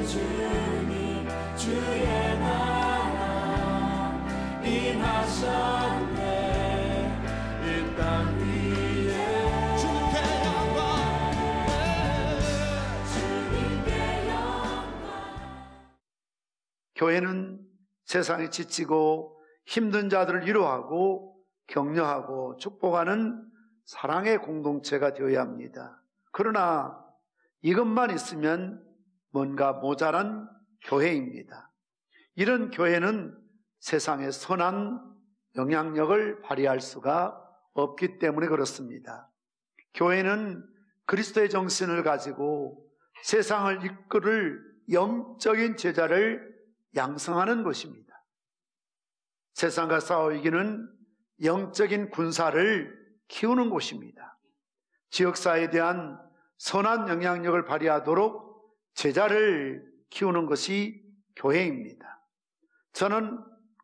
주님 주의 나라 임하셨네. 이 땅 위에 주님께 영광. 교회는 세상에 지치고 힘든 자들을 위로하고 격려하고 축복하는 사랑의 공동체가 되어야 합니다. 그러나 이것만 있으면 뭔가 모자란 교회입니다. 이런 교회는 세상에 선한 영향력을 발휘할 수가 없기 때문에 그렇습니다. 교회는 그리스도의 정신을 가지고 세상을 이끌을 영적인 제자를 양성하는 것입니다. 세상과 싸워 이기는 영적인 군사를 키우는 곳입니다. 지역사회에 대한 선한 영향력을 발휘하도록 제자를 키우는 것이 교회입니다. 저는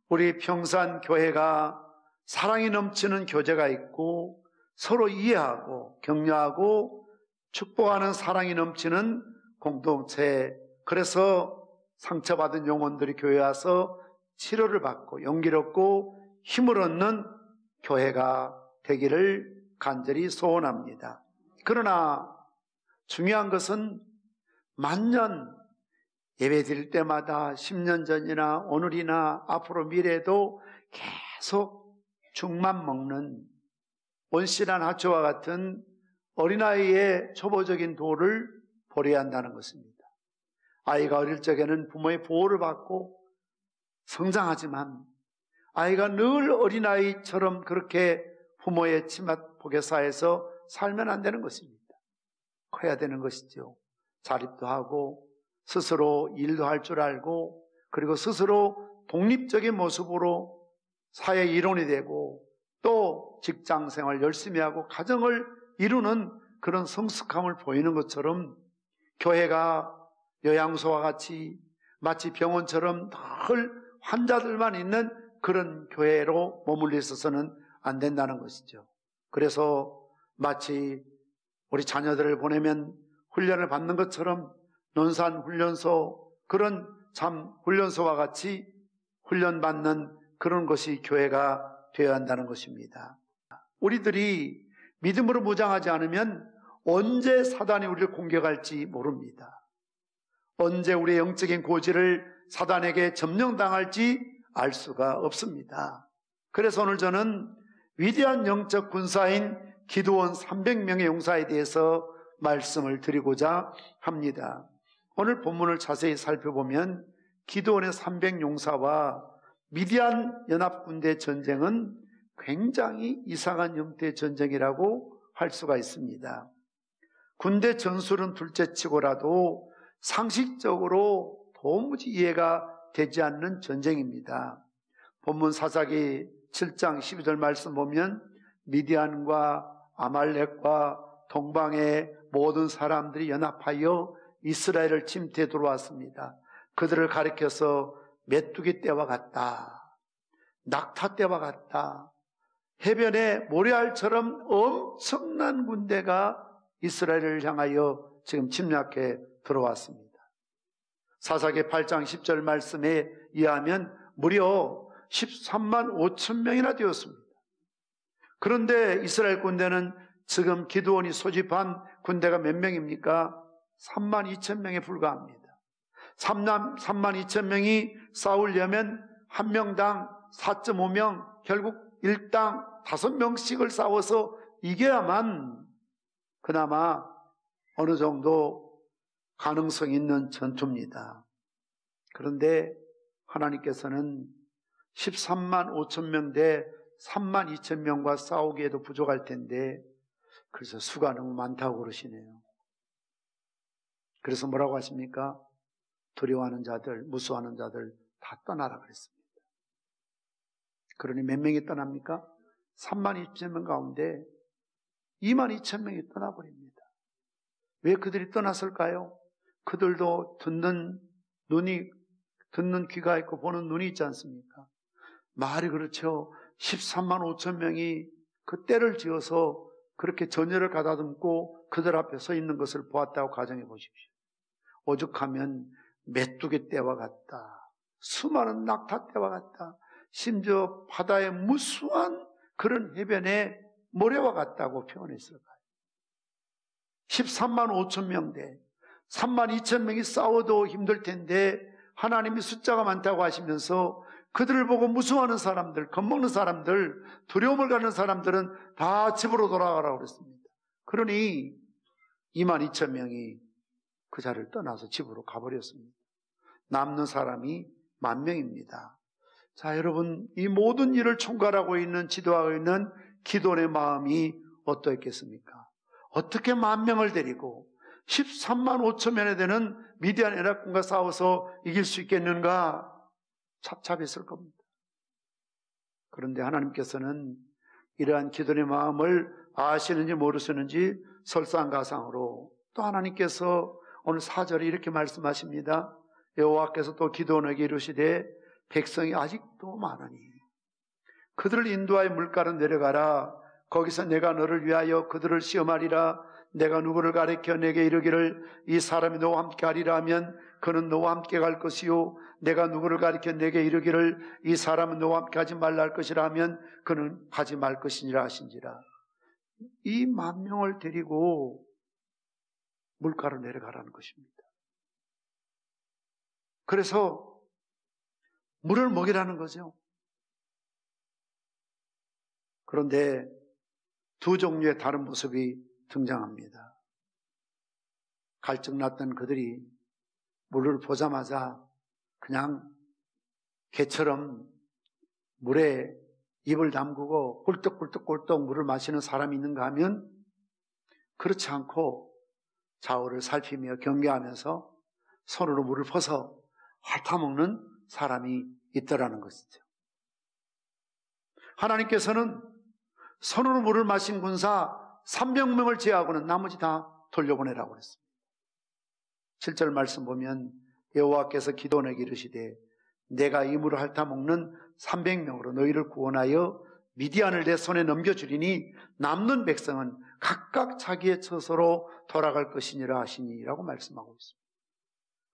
우리 평산교회가 사랑이 넘치는 교제가 있고 서로 이해하고 격려하고 축복하는 사랑이 넘치는 공동체, 그래서 상처받은 영혼들이 교회에 와서 치료를 받고 용기를 얻고 힘을 얻는 교회가 되기를 간절히 소원합니다. 그러나 중요한 것은 만년 예배 드릴 때마다 10년 전이나 오늘이나 앞으로 미래에도 계속 죽만 먹는 온실한 하초와 같은 어린아이의 초보적인 도를 버려야 한다는 것입니다. 아이가 어릴 적에는 부모의 보호를 받고 성장하지만 아이가 늘 어린아이처럼 그렇게 부모의 치맛복에 쌓여서 살면 안 되는 것입니다. 커야 되는 것이죠. 자립도 하고 스스로 일도 할 줄 알고 그리고 스스로 독립적인 모습으로 사회 일원이 되고 또 직장생활 열심히 하고 가정을 이루는 그런 성숙함을 보이는 것처럼 교회가 요양소와 같이 마치 병원처럼 늘 환자들만 있는 그런 교회로 머물러 있어서는 안 된다는 것이죠. 그래서 마치 우리 자녀들을 보내면 훈련을 받는 것처럼 논산훈련소, 그런 참 훈련소와 같이 훈련받는 그런 것이 교회가 되어야 한다는 것입니다. 우리들이 믿음으로 무장하지 않으면 언제 사단이 우리를 공격할지 모릅니다. 언제 우리의 영적인 고지를 사단에게 점령당할지 알 수가 없습니다. 그래서 오늘 저는 위대한 영적 군사인 기드온 300명의 용사에 대해서 말씀을 드리고자 합니다. 오늘 본문을 자세히 살펴보면 기드온의 300용사와 미디안 연합군대 전쟁은 굉장히 이상한 형태의 전쟁이라고 할 수가 있습니다. 군대 전술은 둘째치고라도 상식적으로 도무지 이해가 되지 않는 전쟁입니다. 본문 사사기 7장 12절 말씀 보면 미디안과 아말렉과 동방의 모든 사람들이 연합하여 이스라엘을 침투해 들어왔습니다. 그들을 가리켜서 메뚜기 떼와 같다, 낙타 떼와 같다, 해변에 모래알처럼 엄청난 군대가 이스라엘을 향하여 지금 침략해 들어왔습니다. 사사기 8장 10절 말씀에 의하면 무려 13만 5천 명이나 되었습니다. 그런데 이스라엘 군대는 지금 기드온이 소집한 군대가 몇 명입니까? 3만 2천 명에 불과합니다. 3만 2천 명이 싸우려면 한 명당 4.5명, 결국 일당 5명씩을 싸워서 이겨야만 그나마 어느 정도 가능성 있는 전투입니다. 그런데 하나님께서는 13만 5천 명 대 3만 2천 명과 싸우기에도 부족할 텐데 그래서 수가 너무 많다고 그러시네요. 그래서 뭐라고 하십니까? 두려워하는 자들, 무서워하는 자들 다 떠나라 그랬습니다. 그러니 몇 명이 떠납니까? 3만 2천 명 가운데 2만 2천 명이 떠나버립니다. 왜 그들이 떠났을까요? 그들도 듣는 귀가 있고 보는 눈이 있지 않습니까? 말이 그렇죠. 13만 5천 명이 그 때를 지어서 그렇게 전열을 가다듬고 그들 앞에 서 있는 것을 보았다고 가정해 보십시오. 오죽하면 메뚜기 떼와 같다. 수많은 낙타 떼와 같다. 심지어 바다의 무수한 그런 해변의 모래와 같다고 표현했을 거예요. 13만 5천 명대 3만 2천 명이 싸워도 힘들 텐데 하나님이 숫자가 많다고 하시면서 그들을 보고 무서워하는 사람들, 겁먹는 사람들, 두려움을 갖는 사람들은 다 집으로 돌아가라고 그랬습니다. 그러니 2만 2천 명이 그 자리를 떠나서 집으로 가버렸습니다. 남는 사람이 10,000명입니다. 자, 여러분, 이 모든 일을 총괄하고 있는, 지도하고 있는 기돈의 마음이 어떠했겠습니까? 어떻게 10,000명을 데리고 13만 5천 명에 되는 미디안 에락군과 싸워서 이길 수 있겠는가? 착잡했을 겁니다. 그런데 하나님께서는 이러한 기돈의 마음을 아시는지 모르시는지 설상가상으로 또 하나님께서 오늘 4절에 이렇게 말씀하십니다. 여호와께서 또 기돈에게 이르시되 백성이 아직도 많으니 그들을 인도하여 물가로 내려가라. 거기서 내가 너를 위하여 그들을 시험하리라. 내가 누구를 가리켜 내게 이르기를 이 사람이 너와 함께 가리라 하면 그는 너와 함께 갈 것이요 내가 누구를 가리켜 내게 이르기를 이 사람은 너와 함께 가지 말라 할 것이라 하면 그는 가지 말 것이니라 하신지라. 이 10,000명을 데리고 물가로 내려가라는 것입니다. 그래서 물을 먹이라는 거죠. 그런데 두 종류의 다른 모습이 등장합니다. 갈증났던 그들이 물을 보자마자 그냥 개처럼 물에 입을 담그고 꿀떡꿀떡꿀떡 물을 마시는 사람이 있는가 하면 그렇지 않고 좌우를 살피며 경계하면서 손으로 물을 퍼서 핥아먹는 사람이 있더라는 것이죠. 하나님께서는 손으로 물을 마신 군사 300명을 제하고는 나머지 다 돌려보내라고 그랬습니다. 7절 말씀 보면 여호와께서 기돈에게 이르시되 내가 이 물을 핥아먹는 300명으로 너희를 구원하여 미디안을 내 손에 넘겨주리니 남는 백성은 각각 자기의 처소로 돌아갈 것이니라 하시니라고 말씀하고 있습니다.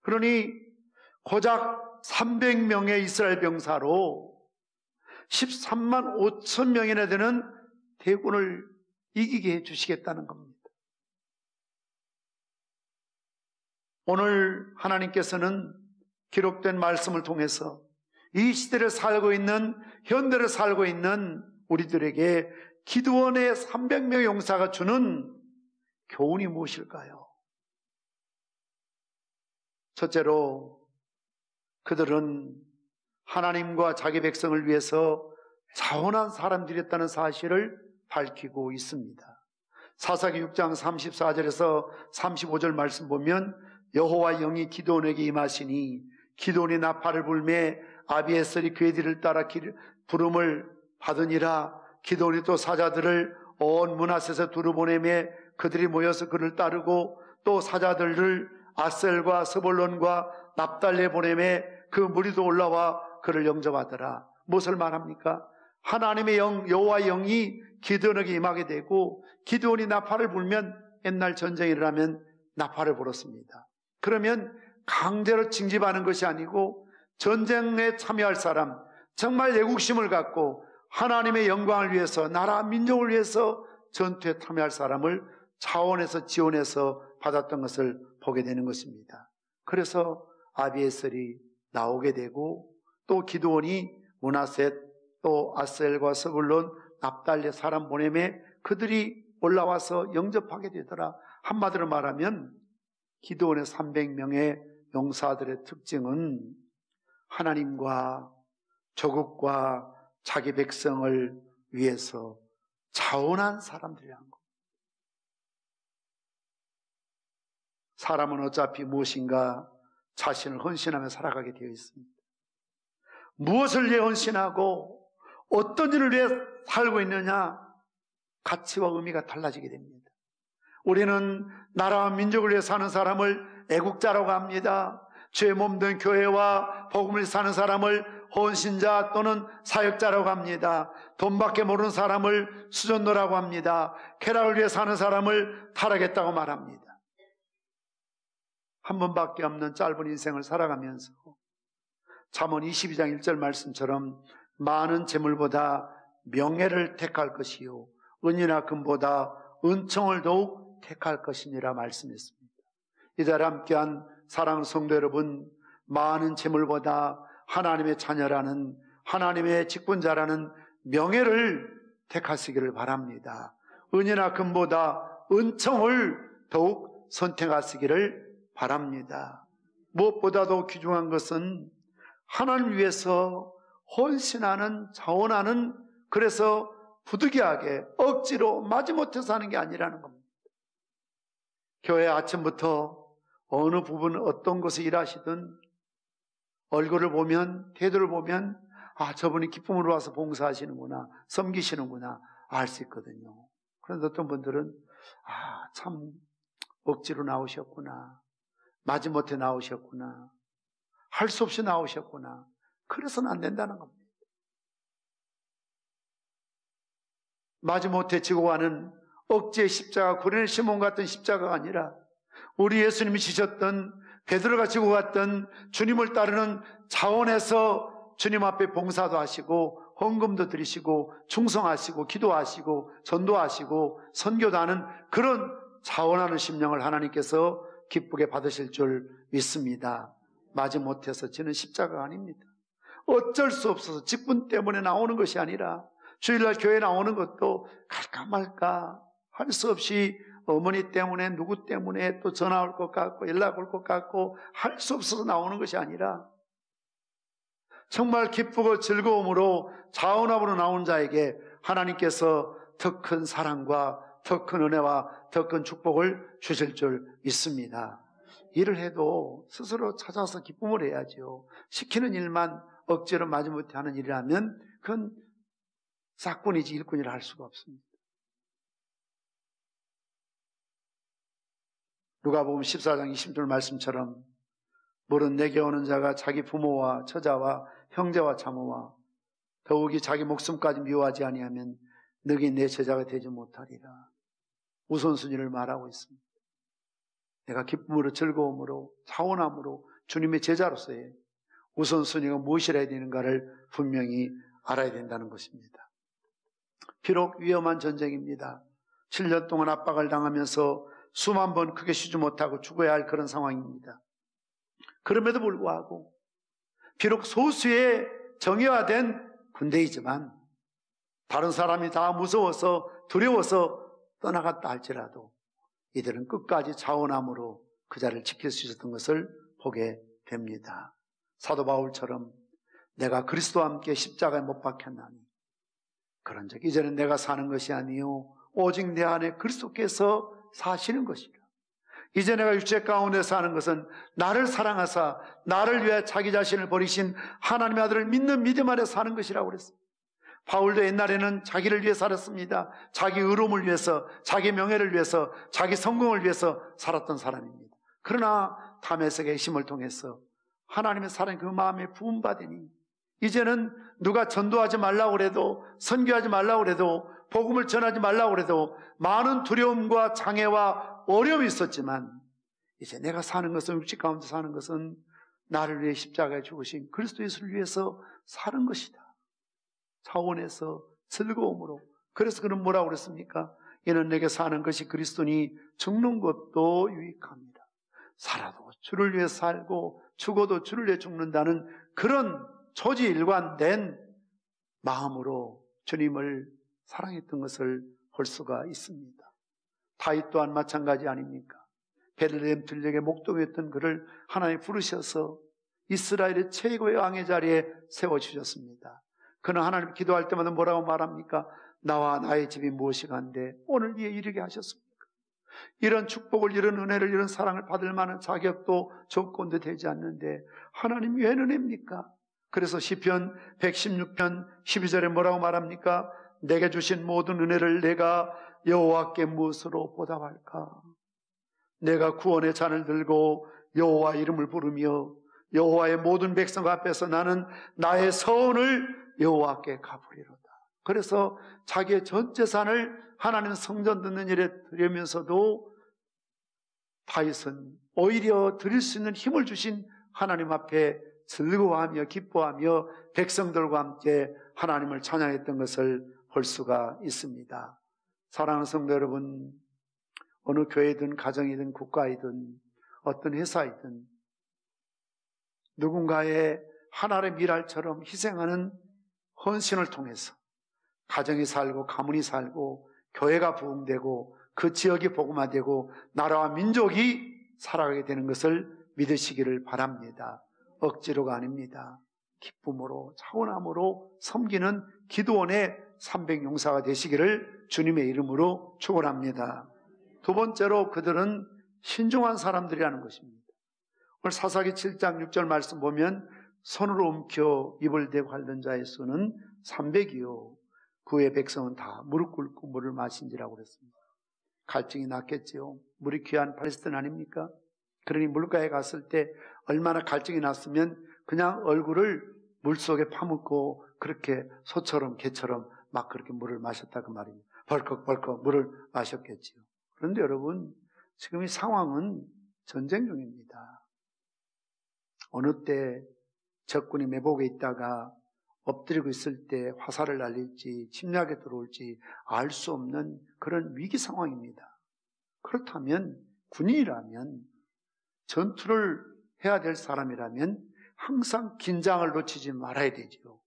그러니 고작 300명의 이스라엘 병사로 13만 5천 명이나 되는 대군을 이기게 해주시겠다는 겁니다. 오늘 하나님께서는 기록된 말씀을 통해서 이 시대를 살고 있는, 현대를 살고 있는 우리들에게 기드온의 300명의 용사가 주는 교훈이 무엇일까요? 첫째로 그들은 하나님과 자기 백성을 위해서 자원한 사람들이었다는 사실을 밝히고 있습니다. 사사기 6장 34절에서 35절 말씀 보면 여호와 영이 기드온에게 임하시니 기드온이 나팔을 불매 아비에셀이 그의 뒤를 따라 부름을 받으니라. 기드온이 또 사자들을 온 므낫셋에 두루 보내매 그들이 모여서 그를 따르고 또 사자들을 아셀과 스볼론과 납달리에 보내매 그 무리도 올라와 그를 영접하더라. 무엇을 말합니까? 하나님의 영, 여호와의 영이 기드온에게 임하게 되고 기드온이 나팔을 불면 옛날 전쟁이 일어나면 나팔을 불었습니다. 그러면 강제로 징집하는 것이 아니고 전쟁에 참여할 사람, 정말 애국심을 갖고 하나님의 영광을 위해서, 나라 민족을 위해서 전투에 참여할 사람을 차원에서 지원해서 받았던 것을 보게 되는 것입니다. 그래서 아비에셀이 나오게 되고 또 기드온이 므낫셋 또 아셀과 스불론 납달리 사람 보내매 그들이 올라와서 영접하게 되더라. 한마디로 말하면 기드온의 300명의 용사들의 특징은 하나님과 조국과 자기 백성을 위해서 자원한 사람들이라는 것. 사람은 어차피 무엇인가 자신을 헌신하며 살아가게 되어 있습니다. 무엇을 위해 헌신하고 어떤 일을 위해 살고 있느냐, 가치와 의미가 달라지게 됩니다. 우리는 나라와 민족을 위해 사는 사람을 애국자라고 합니다. 죄 몸된 교회와 복음을 사는 사람을 헌신자 또는 사역자라고 합니다. 돈밖에 모르는 사람을 수전노라고 합니다. 쾌락을 위해 사는 사람을 타락했다고 말합니다. 한 번밖에 없는 짧은 인생을 살아가면서 잠언 22장 1절 말씀처럼 많은 재물보다 명예를 택할 것이요 은이나 금보다 은총을 더욱 택할 것이니라 말씀했습니다. 이 자리에 함께한 사랑하는 성도 여러분, 많은 재물보다 하나님의 자녀라는, 하나님의 직분자라는 명예를 택하시기를 바랍니다. 은이나 금보다 은총을 더욱 선택하시기를 바랍니다. 무엇보다도 귀중한 것은 하나님을 위해서 헌신하는, 자원하는, 그래서 부득이하게 억지로 마지못해서 하는 게 아니라는 겁니다. 교회 아침부터 어느 부분 어떤 곳에 일하시든 얼굴을 보면, 태도를 보면 아, 저분이 기쁨으로 와서 봉사하시는구나, 섬기시는구나 알 수 있거든요. 그런데 어떤 분들은 아, 참 억지로 나오셨구나, 마지못해 나오셨구나, 할 수 없이 나오셨구나, 그래서는 안 된다는 겁니다. 마지못해 지고 가는 억지의 십자가, 구레네 시몬 같은 십자가가 아니라 우리 예수님이 지셨던, 베드로가 지고 갔던 주님을 따르는 자원에서 주님 앞에 봉사도 하시고 헌금도 드리시고 충성하시고 기도하시고 전도하시고 선교도 하는 그런 자원하는 심령을 하나님께서 기쁘게 받으실 줄 믿습니다. 마지못해서 지는 십자가가 아닙니다. 어쩔 수 없어서 직분 때문에 나오는 것이 아니라 주일날 교회 나오는 것도 갈까 말까 할 수 없이 어머니 때문에, 누구 때문에 또 전화 올 것 같고 연락 올 것 같고 할 수 없어서 나오는 것이 아니라 정말 기쁘고 즐거움으로 자원함으로 나온 자에게 하나님께서 더 큰 사랑과 더 큰 은혜와 더 큰 축복을 주실 줄 믿습니다. 일을 해도 스스로 찾아서 기쁨을 해야죠. 시키는 일만 억지로 마지못해 하는 일이라면 그건 싹군이지 일꾼이라 할 수가 없습니다. 누가복음 14장 20절 말씀처럼 물은 내게 오는 자가 자기 부모와 처자와 형제와 자모와 더욱이 자기 목숨까지 미워하지 아니하면 너희 내 제자가 되지 못하리라. 우선순위를 말하고 있습니다. 내가 기쁨으로 즐거움으로 자원함으로 주님의 제자로서의 우선순위가 무엇이라 해야 되는가를 분명히 알아야 된다는 것입니다. 비록 위험한 전쟁입니다. 7년 동안 압박을 당하면서 수만 번 크게 쉬지 못하고 죽어야 할 그런 상황입니다. 그럼에도 불구하고 비록 소수의 정예화된 군대이지만 다른 사람이 다 무서워서 두려워서 떠나갔다 할지라도 이들은 끝까지 자원함으로 그 자리를 지킬 수 있었던 것을 보게 됩니다. 사도 바울처럼 내가 그리스도와 함께 십자가에 못 박혔나니 그런 적 이제는 내가 사는 것이 아니요 오직 내 안에 그리스도께서 사시는 것이라. 이제 내가 육체 가운데 사는 것은 나를 사랑하사 나를 위해 자기 자신을 버리신 하나님의 아들을 믿는 믿음 안에 사는 것이라고 그랬습니다. 바울도 옛날에는 자기를 위해 살았습니다. 자기 의로움을 위해서, 자기 명예를 위해서, 자기 성공을 위해서 살았던 사람입니다. 그러나 다메섹의 힘을 통해서 하나님의 사랑이 그 마음에 부음받으니 이제는 누가 전도하지 말라고 그래도, 선교하지 말라고 그래도, 복음을 전하지 말라고 그래도 많은 두려움과 장애와 어려움이 있었지만 이제 내가 사는 것은, 육체 가운데 사는 것은 나를 위해 십자가에 죽으신 그리스도 예수를 위해서 사는 것이다. 차원에서 즐거움으로. 그래서 그는 뭐라고 그랬습니까? 이는 내게 사는 것이 그리스도니 죽는 것도 유익합니다. 살아도 주를 위해 살고 죽어도 주를 위해 죽는다는 그런 초지일관된 마음으로 주님을 사랑했던 것을 볼 수가 있습니다. 다윗 또한 마찬가지 아닙니까? 베들레헴 들녘의 목동이었던 그를 하나님 부르셔서 이스라엘의 최고의 왕의 자리에 세워주셨습니다. 그는 하나님 기도할 때마다 뭐라고 말합니까? 나와 나의 집이 무엇이 간데 오늘 이에 이르게 하셨습니까? 이런 축복을, 이런 은혜를, 이런 사랑을 받을 만한 자격도 조건도 되지 않는데 하나님 왜 은혜입니까? 그래서 시편 116편 12절에 뭐라고 말합니까? 내게 주신 모든 은혜를 내가 여호와께 무엇으로 보답할까? 내가 구원의 잔을 들고 여호와 이름을 부르며 여호와의 모든 백성 앞에서 나는 나의 서원을 여호와께 갚으리로다. 그래서 자기의 전 재산을 하나님 성전 듣는 일에 드리면서도 다윗은 오히려 드릴 수 있는 힘을 주신 하나님 앞에 즐거워하며 기뻐하며 백성들과 함께 하나님을 찬양했던 것을 볼 수가 있습니다. 사랑하는 성도 여러분, 어느 교회든 가정이든 국가이든 어떤 회사이든 누군가의 하나의 미랄처럼 희생하는 헌신을 통해서 가정이 살고 가문이 살고 교회가 부흥되고 그 지역이 복음화되고 나라와 민족이 살아가게 되는 것을 믿으시기를 바랍니다. 억지로가 아닙니다. 기쁨으로 차원함으로 섬기는 기도원의 300용사가 되시기를 주님의 이름으로 축원합니다. 두 번째로 그들은 신중한 사람들이라는 것입니다. 오늘 사사기 7장 6절 말씀 보면 손으로 움켜 입을 대고 핥는 자의 수는 300이요 그의 백성은 다 무릎 꿇고 물을 마신지라고 그랬습니다. 갈증이 났겠지요. 물이 귀한 팔레스틴 아닙니까? 그러니 물가에 갔을 때 얼마나 갈증이 났으면 그냥 얼굴을 물속에 파묻고 그렇게 소처럼 개처럼 막 그렇게 물을 마셨다 그 말입니다. 벌컥벌컥 물을 마셨겠지요. 그런데 여러분, 지금 이 상황은 전쟁 중입니다. 어느 때 적군이 매복에 있다가 엎드리고 있을 때 화살을 날릴지 침략에 들어올지 알 수 없는 그런 위기 상황입니다. 그렇다면 군인이라면 전투를 해야 될 사람이라면 항상 긴장을 놓치지 말아야 되지요.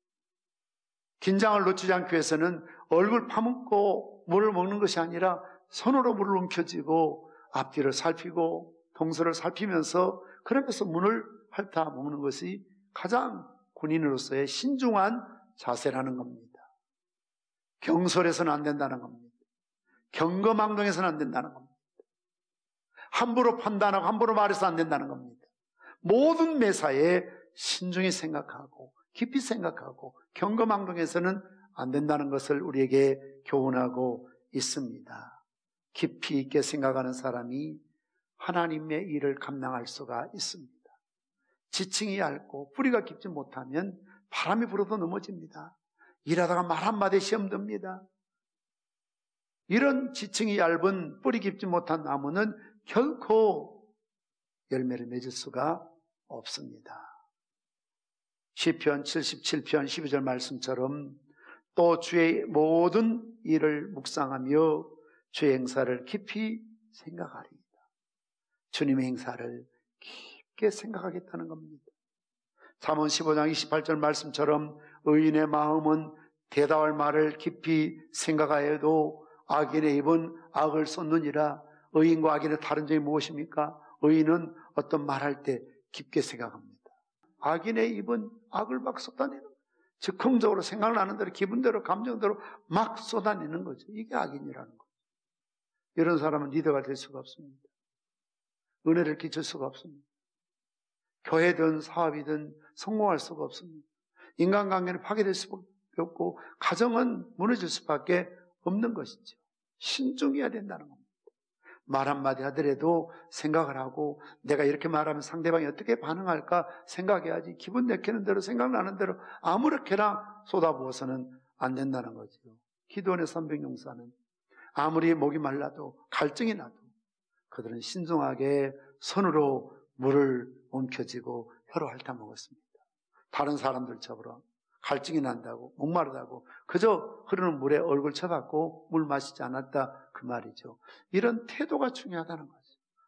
긴장을 놓치지 않기 위해서는 얼굴 파묻고 물을 먹는 것이 아니라 손으로 물을 움켜쥐고 앞뒤를 살피고 동서를 살피면서 그러면서 문을 핥아 먹는 것이 가장 군인으로서의 신중한 자세라는 겁니다. 경솔해서는 안 된다는 겁니다. 경거망동해서는 안 된다는 겁니다. 함부로 판단하고 함부로 말해서 안 된다는 겁니다. 모든 매사에 신중히 생각하고 깊이 생각하고 경거망동해서는 안 된다는 것을 우리에게 교훈하고 있습니다. 깊이 있게 생각하는 사람이 하나님의 일을 감당할 수가 있습니다. 지층이 얇고 뿌리가 깊지 못하면 바람이 불어도 넘어집니다. 일하다가 말 한마디에 시험 듭니다. 이런 지층이 얇은 뿌리 깊지 못한 나무는 결코 열매를 맺을 수가 없습니다. 시편 77편 12절 말씀처럼 또 주의 모든 일을 묵상하며 주의 행사를 깊이 생각하리이다. 주님의 행사를 깊게 생각하겠다는 겁니다. 잠언 15장 28절 말씀처럼 의인의 마음은 대답할 말을 깊이 생각하여도 악인의 입은 악을 쏟느니라. 의인과 악인의 다른 점이 무엇입니까? 의인은 어떤 말할 때 깊게 생각합니다. 악인의 입은 악을 막 쏟아내는 거예요. 즉흥적으로 생각나는 대로 기분대로 감정대로 막 쏟아내는 거죠. 이게 악인이라는 거죠. 이런 사람은 리더가 될 수가 없습니다. 은혜를 끼칠 수가 없습니다. 교회든 사업이든 성공할 수가 없습니다. 인간관계는 파괴될 수밖에 없고 가정은 무너질 수밖에 없는 것이죠. 신중해야 된다는 겁니다. 말 한마디 하더라도 생각을 하고 내가 이렇게 말하면 상대방이 어떻게 반응할까 생각해야지 기분 내키는 대로 생각나는 대로 아무렇게나 쏟아부어서는 안 된다는 거죠. 기도원의 300용사는 아무리 목이 말라도 갈증이 나도 그들은 신중하게 손으로 물을 움켜쥐고 혀로 핥아 먹었습니다. 다른 사람들처럼 갈증이 난다고 목마르다고 그저 흐르는 물에 얼굴 쳐박고 물 마시지 않았다 그 말이죠. 이런 태도가 중요하다는 거죠.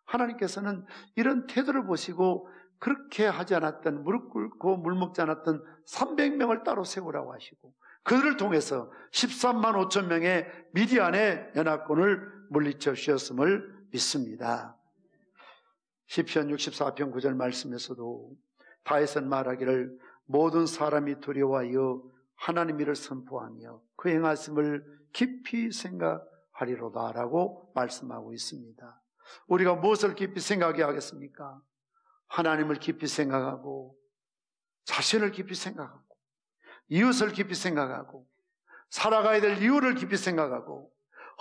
하나님께서는 이런 태도를 보시고 그렇게 하지 않았던 무릎 꿇고 물 먹지 않았던 300명을 따로 세우라고 하시고 그들을 통해서 13만 5천 명의 미디안의 연합군을 물리쳐 주셨음을 믿습니다. 시편 64편 9절 말씀에서도 다윗은 말하기를 모든 사람이 두려워하여 하나님 일을 선포하며 그 행하심을 깊이 생각하리로다 라고 말씀하고 있습니다. 우리가 무엇을 깊이 생각해야 하겠습니까? 하나님을 깊이 생각하고 자신을 깊이 생각하고 이웃을 깊이 생각하고 살아가야 될 이유를 깊이 생각하고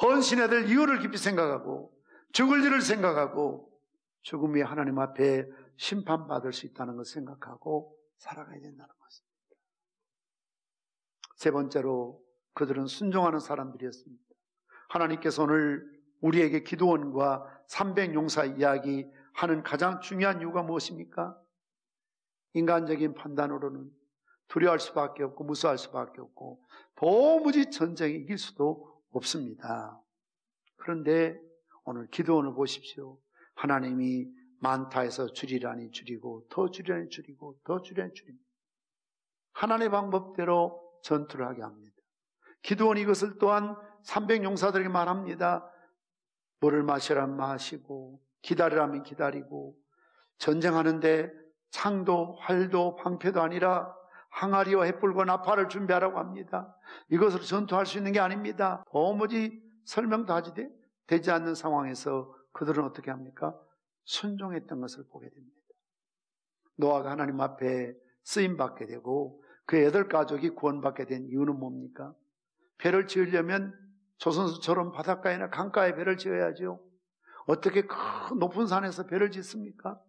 헌신해야 될 이유를 깊이 생각하고 죽을 일을 생각하고 죽음이 하나님 앞에 심판받을 수 있다는 것을 생각하고 살아가야 된다는 것입니다. 세 번째로 그들은 순종하는 사람들이었습니다. 하나님께서 오늘 우리에게 기도원과 300용사 이야기 하는 가장 중요한 이유가 무엇입니까? 인간적인 판단으로는 두려워할 수밖에 없고 무서워할 수밖에 없고 도무지 전쟁에 이길 수도 없습니다. 그런데 오늘 기도원을 보십시오. 하나님이 많다해서 줄이라니 줄이고 더 줄이라니 줄이고 더 줄이라니 줄입니다. 하나님의 방법대로 전투를 하게 합니다. 기도원이 이것을 또한 300용사들에게 말합니다. 물을 마시라면 마시고 기다리라면 기다리고 전쟁하는데 창도 활도 방패도 아니라 항아리와 횃불과 나팔을 준비하라고 합니다. 이것으로 전투할 수 있는 게 아닙니다. 도무지 설명도 하지 되지 않는 상황에서 그들은 어떻게 합니까? 순종했던 것을 보게 됩니다. 노아가 하나님 앞에 쓰임받게 되고 그의 8가족이 구원받게 된 이유는 뭡니까? 배를 지으려면 조선소처럼 바닷가에나 강가에 배를 지어야죠. 어떻게 큰 높은 산에서 배를 짓습니까?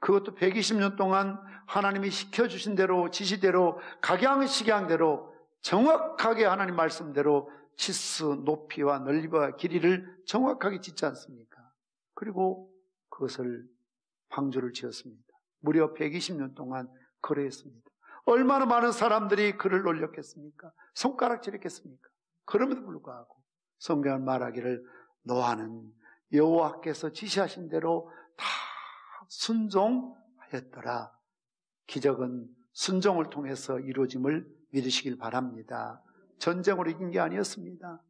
그것도 120년 동안 하나님이 시켜주신 대로 지시대로 각양식양대로 정확하게 하나님 말씀대로 치수, 높이와 넓이와 길이를 정확하게 짓지 않습니까? 그리고 그것을 방주를 지었습니다. 무려 120년 동안 거래했습니다. 얼마나 많은 사람들이 그를 놀렸겠습니까? 손가락질했겠습니까? 그럼에도 불구하고 성경은 말하기를 노아는 여호와께서 지시하신 대로 다 순종하였더라. 기적은 순종을 통해서 이루어짐을 믿으시길 바랍니다. 전쟁으로 이긴 게 아니었습니다.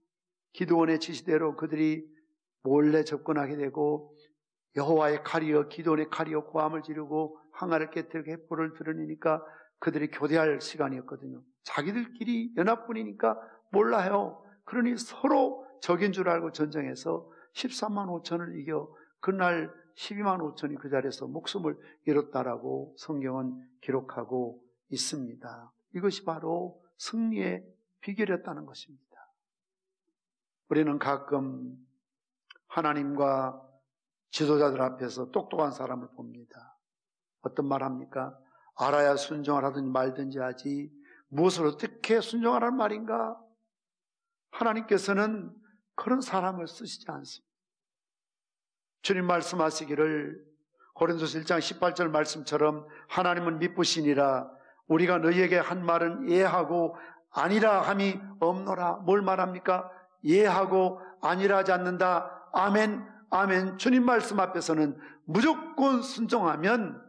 기드온의 지시대로 그들이 몰래 접근하게 되고 여호와의 칼이여 기드온의 칼이여 고함을 지르고 항아리를 깨뜨리고 횃불을 드러내니까 그들이 교대할 시간이었거든요. 자기들끼리 연합군이니까 몰라요. 그러니 서로 적인 줄 알고 전쟁해서 13만 5천을 이겨 그날 12만 5천이 그 자리에서 목숨을 잃었다라고 성경은 기록하고 있습니다. 이것이 바로 승리의 비결이었다는 것입니다. 우리는 가끔 하나님과 지도자들 앞에서 똑똑한 사람을 봅니다. 어떤 말 합니까? 알아야 순종을 하든지 말든지 하지 무엇을 어떻게 순종하라는 말인가? 하나님께서는 그런 사람을 쓰시지 않습니다. 주님 말씀하시기를 고린도서 1장 18절 말씀처럼 하나님은 미쁘시니라 우리가 너희에게 한 말은 예하고 아니라 함이 없노라. 뭘 말합니까? 예하고 아니라 하지 않는다. 아멘, 아멘. 주님 말씀 앞에서는 무조건 순종하면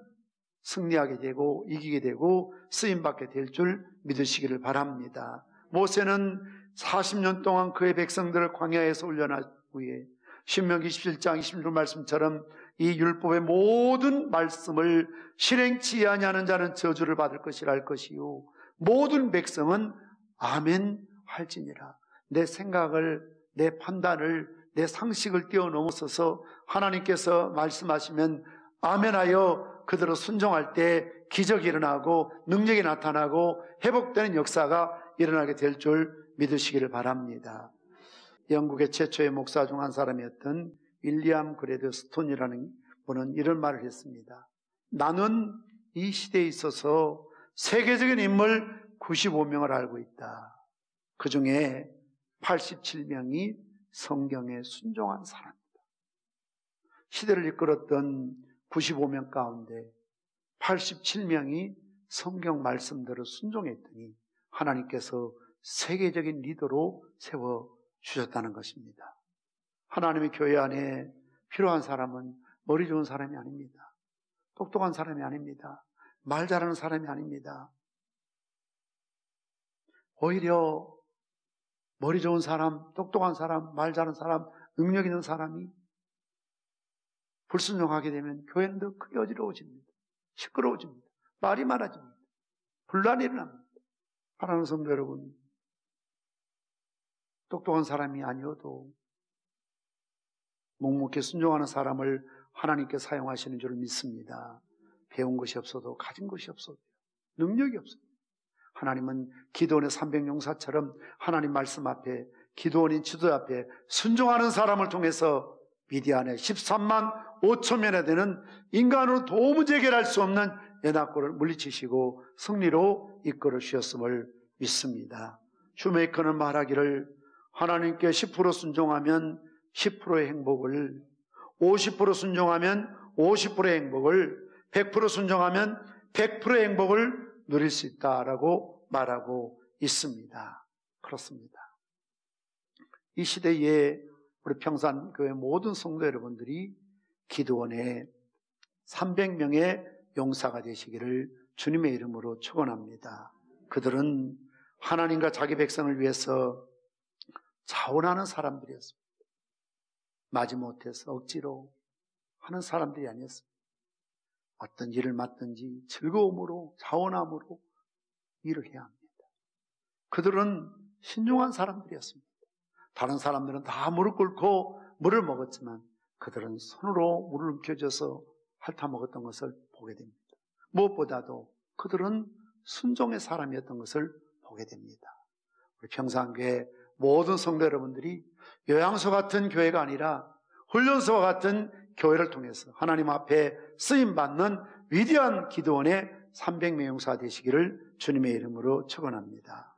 승리하게 되고 이기게 되고 쓰임받게 될 줄 믿으시기를 바랍니다. 모세는 40년 동안 그의 백성들을 광야에서 올려놓은 후에 신명기 27장 26절 말씀처럼 이 율법의 모든 말씀을 실행치 아니하는 자는 저주를 받을 것이라 할 것이요 모든 백성은 아멘 할지니라. 내 생각을 내 판단을 내 상식을 뛰어넘어서서 하나님께서 말씀하시면 아멘하여 그대로 순종할 때 기적이 일어나고 능력이 나타나고 회복되는 역사가 일어나게 될 줄 믿으시기를 바랍니다. 영국의 최초의 목사 중 한 사람이었던 윌리엄 그레드 스톤이라는 분은 이런 말을 했습니다. 나는 이 시대에 있어서 세계적인 인물 95명을 알고 있다. 그 중에 87명이 성경에 순종한 사람입니다. 시대를 이끌었던 95명 가운데 87명이 성경 말씀대로 순종했더니 하나님께서 세계적인 리더로 세워주셨다는 것입니다. 하나님의 교회 안에 필요한 사람은 머리 좋은 사람이 아닙니다. 똑똑한 사람이 아닙니다. 말 잘하는 사람이 아닙니다. 오히려 머리 좋은 사람, 똑똑한 사람, 말 잘하는 사람, 능력 있는 사람이 불순종하게 되면 교회는 더 크게 어지러워집니다. 시끄러워집니다. 말이 많아집니다. 분란이 일어납니다. 사랑하는 성도 여러분, 똑똑한 사람이 아니어도 묵묵히 순종하는 사람을 하나님께 사용하시는 줄 믿습니다. 배운 것이 없어도 가진 것이 없어도 능력이 없어도 하나님은 기드온의 300용사처럼 하나님 말씀 앞에 기드온인 지도 앞에 순종하는 사람을 통해서 미디안의 13만 5천명에 되는 인간으로 도무지 해결할 수 없는 연합군을 물리치시고 승리로 이끌어 주셨음을 믿습니다. 슈메이커는 말하기를 하나님께 10% 순종하면 10%의 행복을, 50% 순종하면 50%의 행복을 100% 순종하면 100%의 행복을 누릴 수 있다라고 말하고 있습니다. 그렇습니다. 이 시대에 우리 평산교회 모든 성도 여러분들이 기도원에 300명의 용사가 되시기를 주님의 이름으로 축원합니다. 그들은 하나님과 자기 백성을 위해서 자원하는 사람들이었습니다. 마지못해서 억지로 하는 사람들이 아니었습니다. 어떤 일을 맡든지 즐거움으로 자원함으로 일을 해야 합니다. 그들은 신중한 사람들이었습니다. 다른 사람들은 다 무릎 꿇고 물을 먹었지만 그들은 손으로 물을 움켜쥐어서 핥아 먹었던 것을 보게 됩니다. 무엇보다도 그들은 순종의 사람이었던 것을 보게 됩니다. 우리 평산교회 모든 성도 여러분들이 요양소 같은 교회가 아니라 훈련소와 같은 교회를 통해서 하나님 앞에 쓰임받는 위대한 기도원의 300명 용사 되시기를 주님의 이름으로 축원합니다.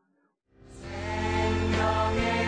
생명의